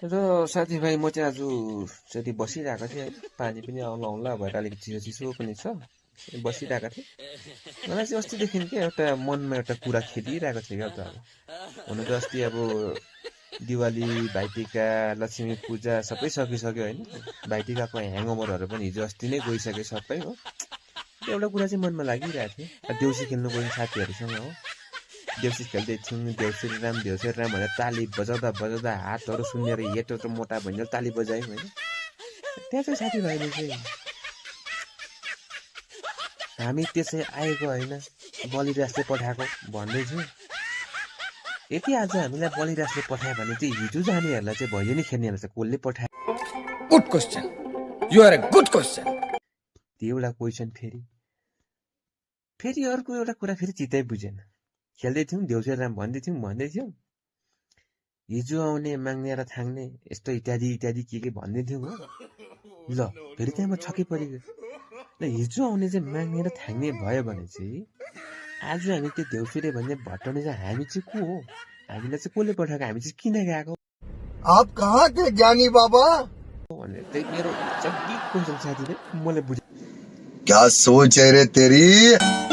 र साथीभाइ म चाहिँ आज त्यति बसिरहेको थिएँ है। पानी पनि आउला आउला भएर अलिक चिसो चिसो पनि छ। बसिरहेको थिएँ। मलाई चाहिँ अस्तिदेखि क्या एउटा मनमा एउटा कुरा खेलिरहेको थियो क्या त अब। हुन त अस्ति अब दिवाली, भाइटिका, लक्ष्मी पूजा सबै सकिसक्यो होइन। भाइटिकाको ह्याङओभरहरू पनि हिजो अस्ति नै गइसक्यो सबै हो। एउटा कुरा चाहिँ मनमा लागिरहेको थियो। देउसी खेल्नु गयौँ साथीहरूसँग हो। देउसी खेल्दै थियौँ, देउसी राम भनेर ताली बजाउँदा बजाउँदा हातहरू सुन्नेर हेटहरू मोटा भइन्जेल ताली बजायौँ होइन। त्यहाँ चाहिँ साथीभाइले चाहिँ हामी त्यसै आएको होइन, बलिराजले पठाएको भन्दै थियो। यदि आज हामीलाई बलिराजले पठायो भने चाहिँ हिजो जानेहरूलाई चाहिँ भैलेनी खेल्नेहरूलाई चाहिँ कसले पठायो? Good question, you are a good question. त्यो एउटा क्वेसन। फेरि अर्को एउटा कुरा फेरि चित्तै बुझेन। खेल्दै थियौँ, देउसी राम भन्दै थियौँ। हिजो आउने माग्ने र थाङ्ने यस्तो इत्यादि इत्यादि के भन्दै थियौँ हो। ल फेरि त्यहाँ म छक्कै परिगयो। ल हिजो आउने चाहिँ माग्ने र थाङ्ने भयो भने चाहिँ आज हामी त्यो देउसुरे भन्ने भट्टाउने चाहिँ हामी चाहिँ को हो? हामीलाई चाहिँ कसले पठाएको? हामी चाहिँ किन गएको? आप कहाँ थे ज्ञानी बाबा? भनेर त्यही मेरो जग्गी क्वेसन साथीले मलाई बुझ क्या सोच है रे तेरी?